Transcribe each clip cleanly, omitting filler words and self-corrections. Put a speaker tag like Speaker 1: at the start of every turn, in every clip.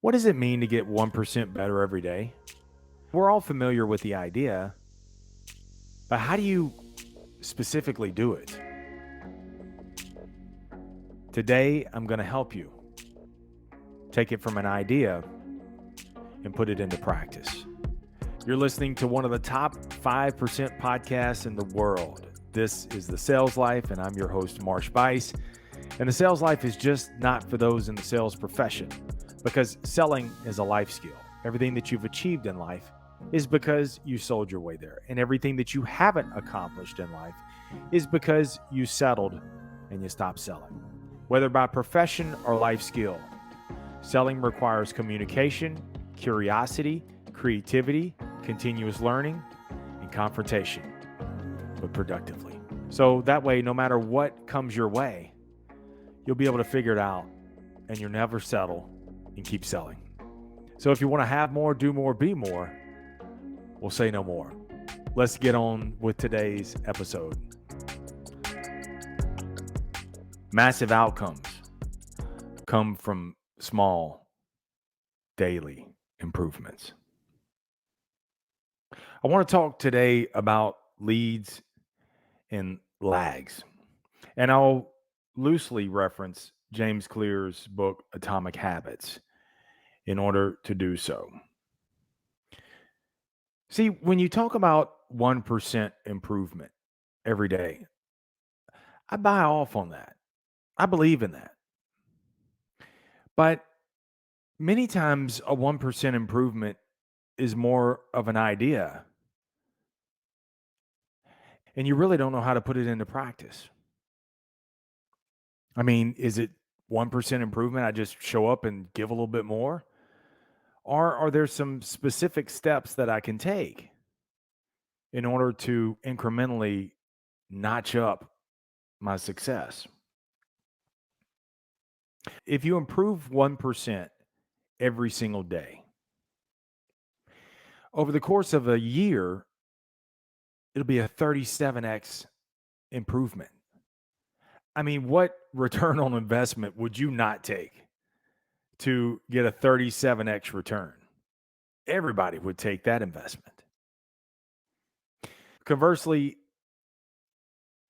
Speaker 1: What does it mean to get 1% better every day? We're all familiar with the idea, but how do you specifically do it? Today, I'm going to help you take it from an idea and put it into practice. You're listening to one of the top 5% podcasts in the world. This is The Sales Life, and I'm your host, Marsh Buice. And the sales life is just not for those in the sales profession, because selling is a life skill. Everything that you've achieved in life is because you sold your way there. And everything that you haven't accomplished in life is because you settled and you stopped selling. Whether by profession or life skill, selling requires communication, curiosity, creativity, continuous learning, and confrontation, but productively. So that way, no matter what comes your way, you'll be able to figure it out and you'll never settle and keep selling. So if you want to have more, do more, be more, we'll say no more. Let's get on with today's episode. Massive outcomes come from small daily improvements. I want to talk today about leads and lags. And I'll loosely reference James Clear's book, Atomic Habits, in order to do so. See, when you talk about 1% improvement every day, I buy off on that. I believe in that. But many times, a 1% improvement is more of an idea, and you really don't know how to put it into practice. I mean, is it 1% improvement? I just show up and give a little bit more? Or are there some specific steps that I can take in order to incrementally notch up my success? If you improve 1% every single day, over the course of a year, it'll be a 37x improvement. I mean, what return on investment would you not take to get a 37x return? Everybody would take that investment. Conversely,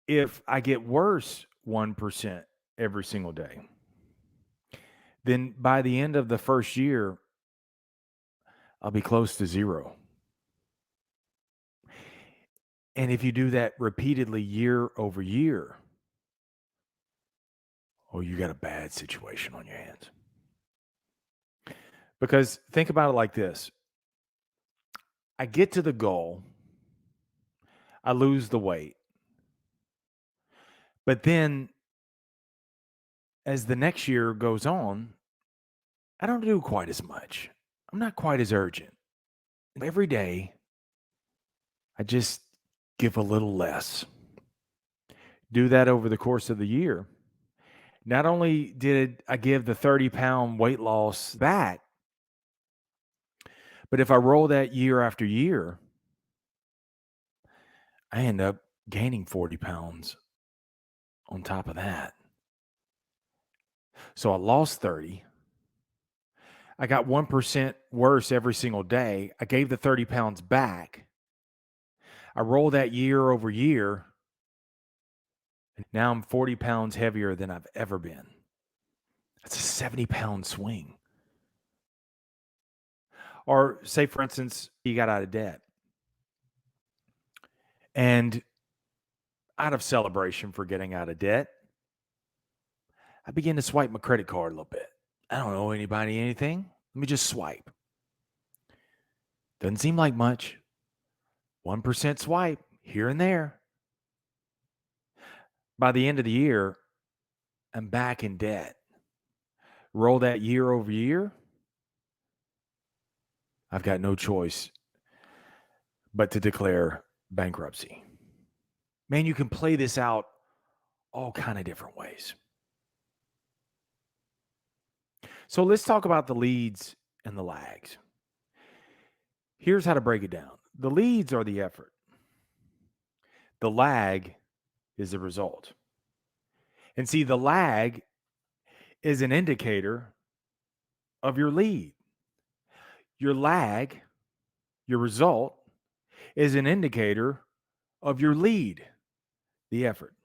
Speaker 1: if I get worse 1% every single day, then by the end of the first year, I'll be close to zero. And if you do that repeatedly year over year, oh, you got a bad situation on your hands. Because think about it like this. I get to the goal, I lose the weight. But then as the next year goes on, I don't do quite as much. I'm not quite as urgent. Every day, I just give a little less. Do that over the course of the year. Not only did I give the 30-pound weight loss back, but if I roll that year after year, I end up gaining 40 pounds on top of that. So I lost 30. I got 1% worse every single day. I gave the 30 pounds back. I roll that year over year. And now I'm 40 pounds heavier than I've ever been. That's a 70-pound swing. Or say, for instance, you got out of debt. And out of celebration for getting out of debt, I begin to swipe my credit card a little bit. I don't owe anybody anything. Let me just swipe. Doesn't seem like much. 1% swipe here and there. By the end of the year, I'm back in debt. Roll that year over year, I've got no choice but to declare bankruptcy. Man, you can play this out all kind of different ways. So let's talk about the leads and the lags. Here's how to break it down. The leads are the effort. The lag is the result. And see, the lag is an indicator of your lead. Your lag, your result, is an indicator of your lead, the effort.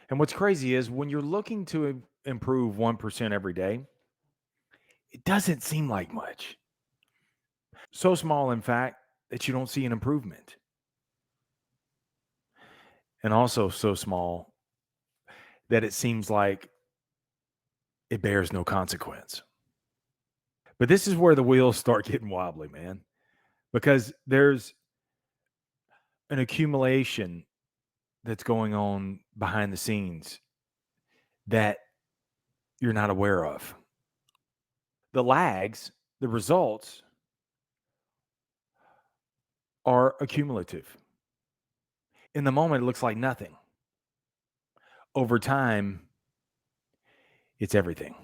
Speaker 1: And what's crazy is when you're looking to improve 1% every day, it doesn't seem like much. So small, in fact, that you don't see an improvement. And also so small that it seems like it bears no consequence. But this is where the wheels start getting wobbly, man, because there's an accumulation that's going on behind the scenes that you're not aware of. The lags, the results are accumulative. In the moment, it looks like nothing. Over time, it's everything.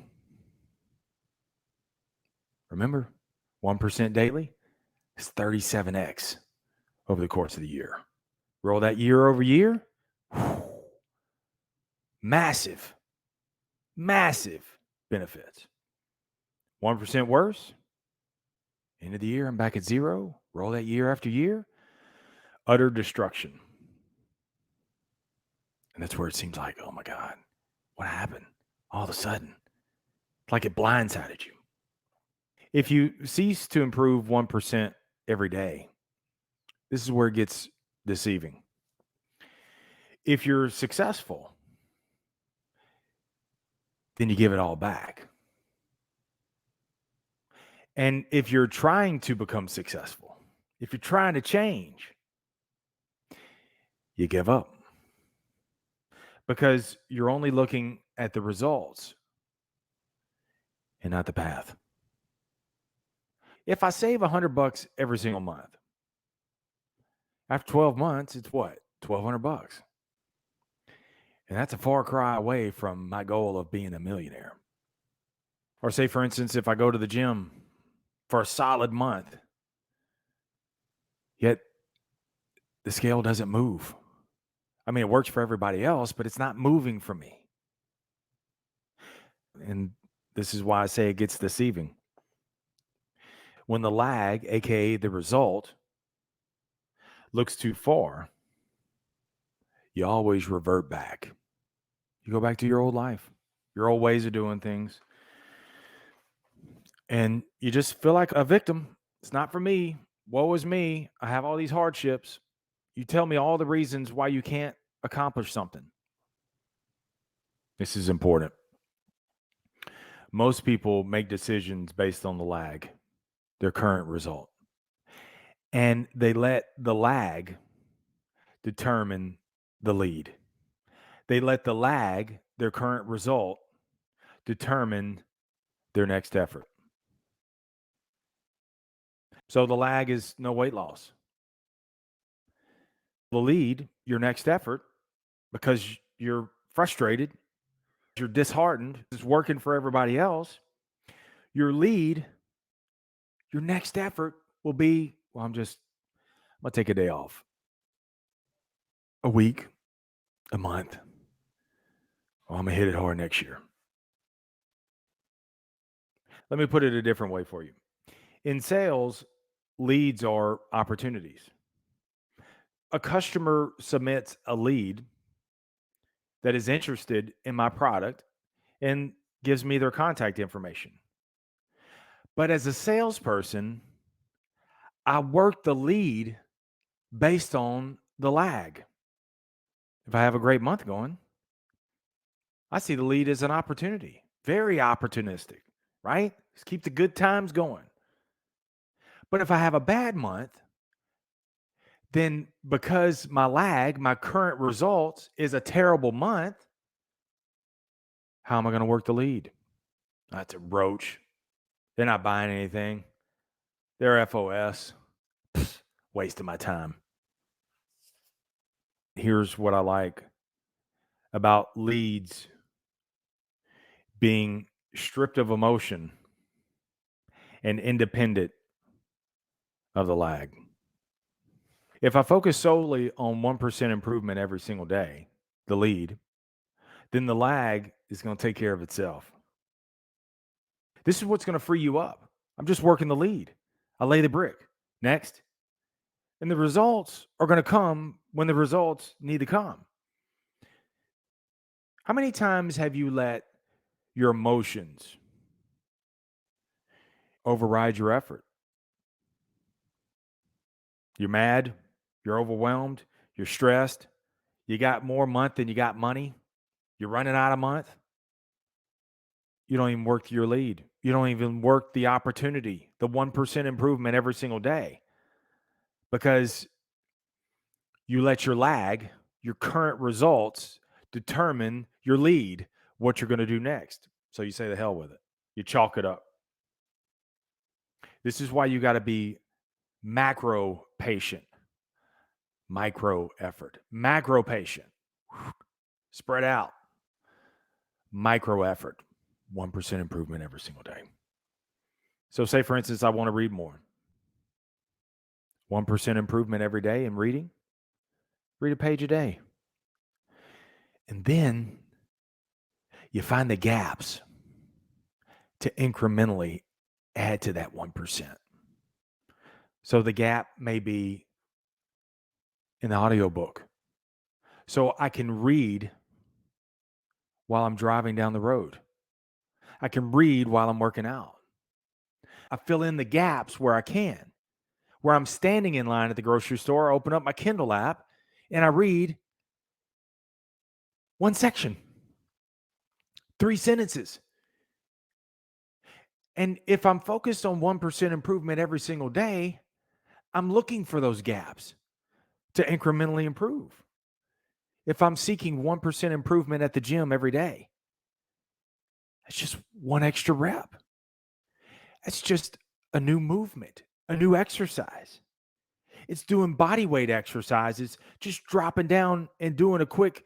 Speaker 1: Remember, 1% daily is 37x over the course of the year. Roll that year over year, massive, massive benefits. 1% worse, end of the year, I'm back at zero. Roll that year after year, utter destruction. And that's where it seems like, oh my God, what happened? All of a sudden, it's like it blindsided you. If you cease to improve 1% every day, this is where it gets deceiving. If you're successful, then you give it all back. And if you're trying to become successful, if you're trying to change, you give up because you're only looking at the results and not the path. If I save $100 every single month, after 12 months, it's what? $1,200. And that's a far cry away from my goal of being a millionaire. Or say, for instance, if I go to the gym for a solid month, yet the scale doesn't move. I mean, it works for everybody else, but it's not moving for me. And this is why I say it gets deceiving. When the lag, aka the result, looks too far, you always revert back. You go back to your old life, your old ways of doing things. And you just feel like a victim. It's not for me. Woe is me. I have all these hardships. You tell me all the reasons why you can't accomplish something. This is important. Most people make decisions based on the lag, their current result. And they let the lag determine the lead. They let the lag, their current result, determine their next effort. So the lag is no weight loss. The lead, your next effort, because you're frustrated, you're disheartened, it's working for everybody else. Your lead, your next effort will be, well, I'm going to take a day off, a week, a month. Well, I'm going to hit it hard next year. Let me put it a different way for you. In sales, leads are opportunities. A customer submits a lead that is interested in my product and gives me their contact information. But as a salesperson, I work the lead based on the lag. If I have a great month going, I see the lead as an opportunity, very opportunistic, right? Just keep the good times going. But if I have a bad month, then because my lag, my current results is a terrible month, how am I going to work the lead? That's a roach. They're not buying anything. They're FOS. Pfft, wasting my time. Here's what I like about leads being stripped of emotion and independent of the lag. If I focus solely on 1% improvement every single day, the lead, then the lag is going to take care of itself. This is what's going to free you up. I'm just working the lead. I lay the brick. Next. And the results are going to come when the results need to come. How many times have you let your emotions override your effort? You're mad, you're overwhelmed, you're stressed, you got more month than you got money, you're running out of month. You don't even work your lead. You don't even work the opportunity, the 1% improvement every single day, because you let your lag, your current results determine your lead, what you're going to do next. So you say the hell with it. You chalk it up. This is why you got to be macro patient, micro effort, macro patient, spread out, micro effort, 1% improvement every single day. So say, for instance, I want to read more. 1% improvement every day in reading. Read a page a day. And then you find the gaps to incrementally add to that 1%. So the gap may be in the audiobook. So I can read while I'm driving down the road. I can read while I'm working out. I fill in the gaps where I can. Where I'm standing in line at the grocery store, I open up my Kindle app and I read one section, 3 sentences. And if I'm focused on 1% improvement every single day, I'm looking for those gaps to incrementally improve. If I'm seeking 1% improvement at the gym every day, that's just one extra rep. That's just a new movement, a new exercise. It's doing body weight exercises, just dropping down and doing a quick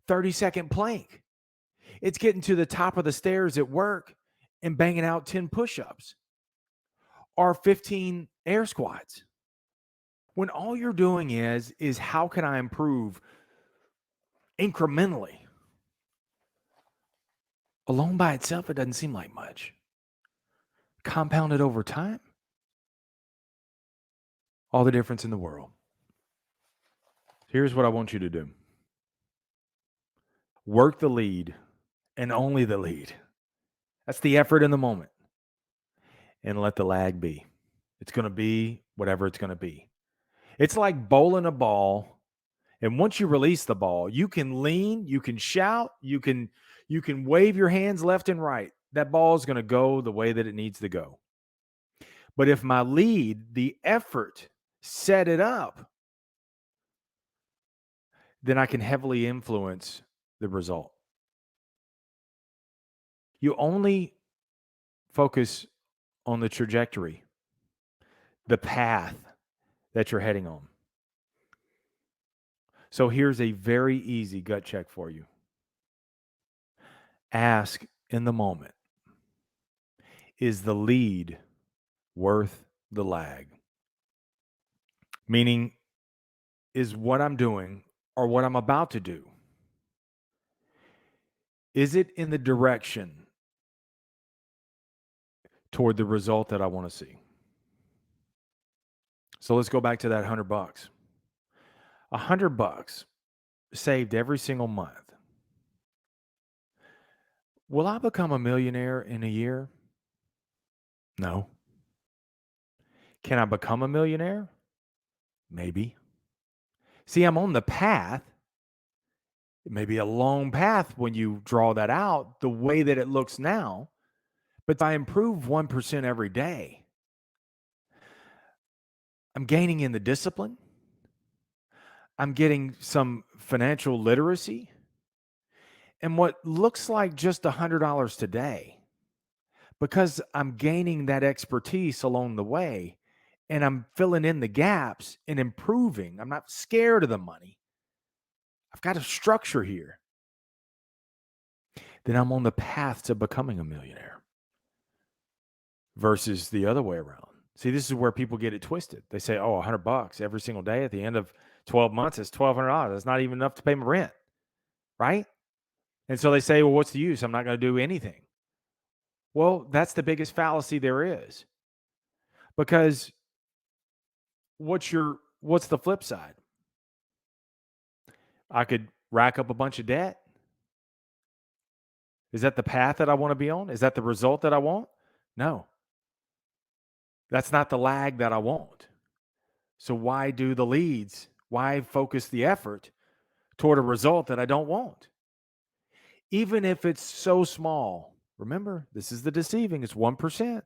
Speaker 1: 30-second plank. It's getting to the top of the stairs at work and banging out 10 push-ups or 15 air squats. When all you're doing is how can I improve incrementally? Alone by itself, it doesn't seem like much. Compounded over time, all the difference in the world. Here's what I want you to do. Work the lead and only the lead. That's the effort in the moment. And let the lag be. It's going to be whatever it's going to be. It's like bowling a ball. And once you release the ball, you can lean, you can shout, you can wave your hands left and right. That ball is going to go the way that it needs to go. But if my lead, the effort, set it up, then I can heavily influence the result. You only focus on the trajectory, the path that you're heading on. So here's a very easy gut check for you. Ask in the moment, is the lead worth the lag? Meaning, is what I'm doing or what I'm about to do, is it in the direction toward the result that I want to see? So let's go back to that $100. $100 saved every single month. Will I become a millionaire in a year? No. Can I become a millionaire? Maybe. See, I'm on the path. It may be a long path when you draw that out the way that it looks now. But if I improve 1% every day, I'm gaining in the discipline. I'm getting some financial literacy. And what looks like just $100 today, because I'm gaining that expertise along the way and I'm filling in the gaps and improving. I'm not scared of the money. I've got a structure here. Then I'm on the path to becoming a millionaire versus the other way around. See, this is where people get it twisted. They say, oh, $100 every single day at the end of 12 months is $1,200. That's not even enough to pay my rent, right? And so they say, well, what's the use? I'm not going to do anything. Well, that's the biggest fallacy there is. Because what's the flip side? I could rack up a bunch of debt. Is that the path that I want to be on? Is that the result that I want? No. That's not the lag that I want. So why do the leads? Why focus the effort toward a result that I don't want? Even if it's so small. Remember, this is the deceiving. It's 1%.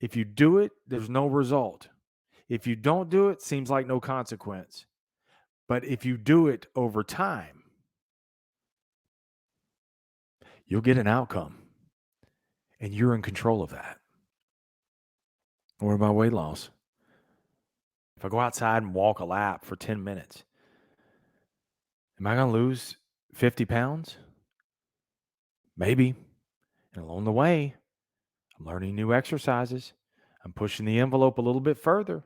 Speaker 1: If you do it, there's no result. If you don't do it, seems like no consequence. But if you do it over time, you'll get an outcome. And you're in control of that. What about weight loss? If I go outside and walk a lap for 10 minutes, am I going to lose 50 pounds? Maybe. And along the way, I'm learning new exercises. I'm pushing the envelope a little bit further.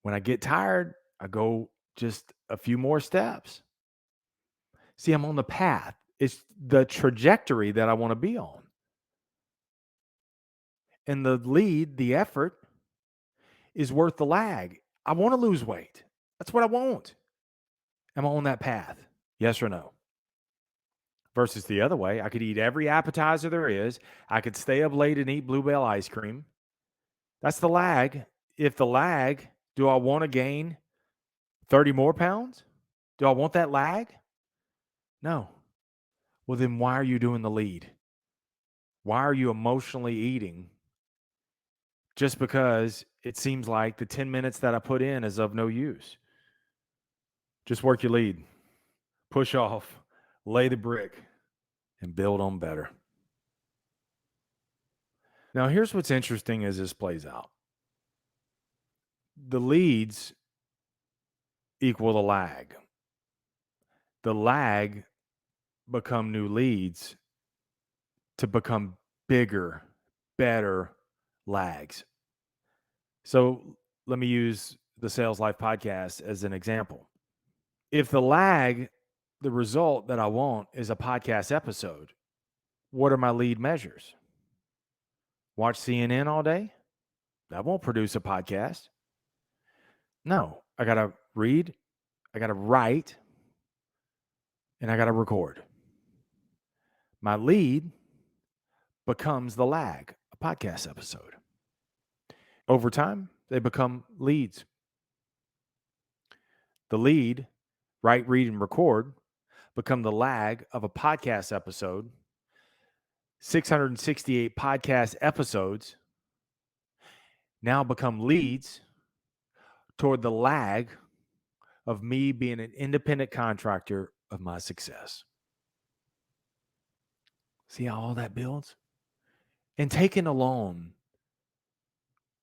Speaker 1: When I get tired, I go just a few more steps. See, I'm on the path. It's the trajectory that I want to be on. And the lead, the effort, is worth the lag. I want to lose weight. That's what I want. Am I on that path? Yes or no? Versus the other way, I could eat every appetizer there is. I could stay up late and eat Bluebell ice cream. That's the lag. If the lag, do I want to gain 30 more pounds? Do I want that lag? No. Well, then why are you doing the lead? Why are you emotionally eating just because it seems like the 10 minutes that I put in is of no use? Just work your lead, push off, lay the brick, and build on better. Now, here's what's interesting as this plays out. The leads equal the lag. The lag become new leads to become bigger, better lags. So let me use the Sales Life podcast as an example. If the lag, the result that I want is a podcast episode, what are my lead measures? Watch CNN all day? That won't produce a podcast. No, I got to read, I got to write, and I got to record. My lead becomes the lag, a podcast episode. Over time, they become leads. The lead, write, read, and record, become the lag of a podcast episode. 668 podcast episodes now become leads toward the lag of me being an independent contractor of my success. See how all that builds? And taking alone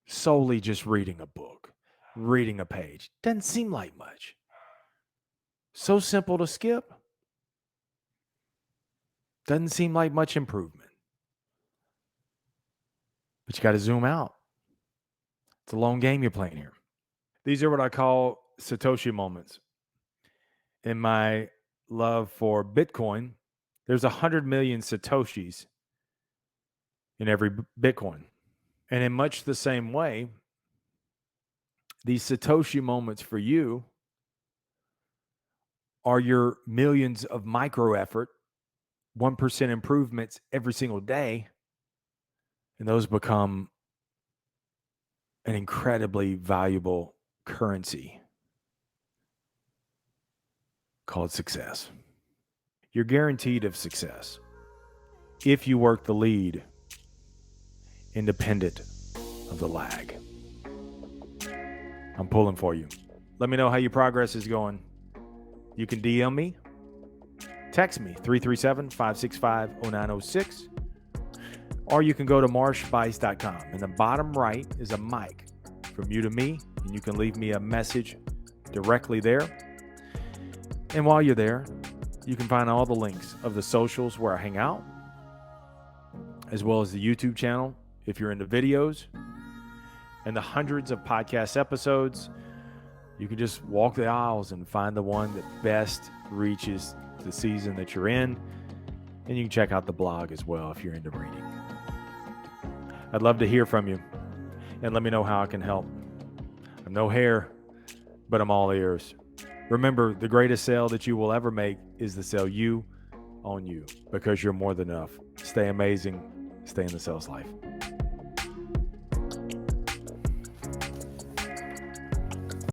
Speaker 1: solely just reading a book, reading a page, doesn't seem like much. So simple to skip. Doesn't seem like much improvement. But you got to zoom out. It's a long game you're playing here. These are what I call Satoshi moments. In my love for Bitcoin, there's 100 million Satoshis in every Bitcoin. And in much the same way, these Satoshi moments for you are your millions of micro effort, 1% improvements every single day. And those become an incredibly valuable currency called success. You're guaranteed of success if you work the lead independent of the lag. I'm pulling for you. Let me know how your progress is going. You can DM me, text me, 337-565-0906, or you can go to marshbuice.com. In the bottom right is a mic from you to me, and you can leave me a message directly there. And while you're there, you can find all the links of the socials where I hang out, as well as the YouTube channel if you're into videos, and the hundreds of podcast episodes. You can just walk the aisles and find the one that best reaches the season that you're in. And you can check out the blog as well if you're into reading. I'd love to hear from you. and let me know how I can help. I'm no hair, but I'm all ears. Remember, the greatest sale that you will ever make is the sale you on you, because you're more than enough. Stay amazing. Stay in the sales life.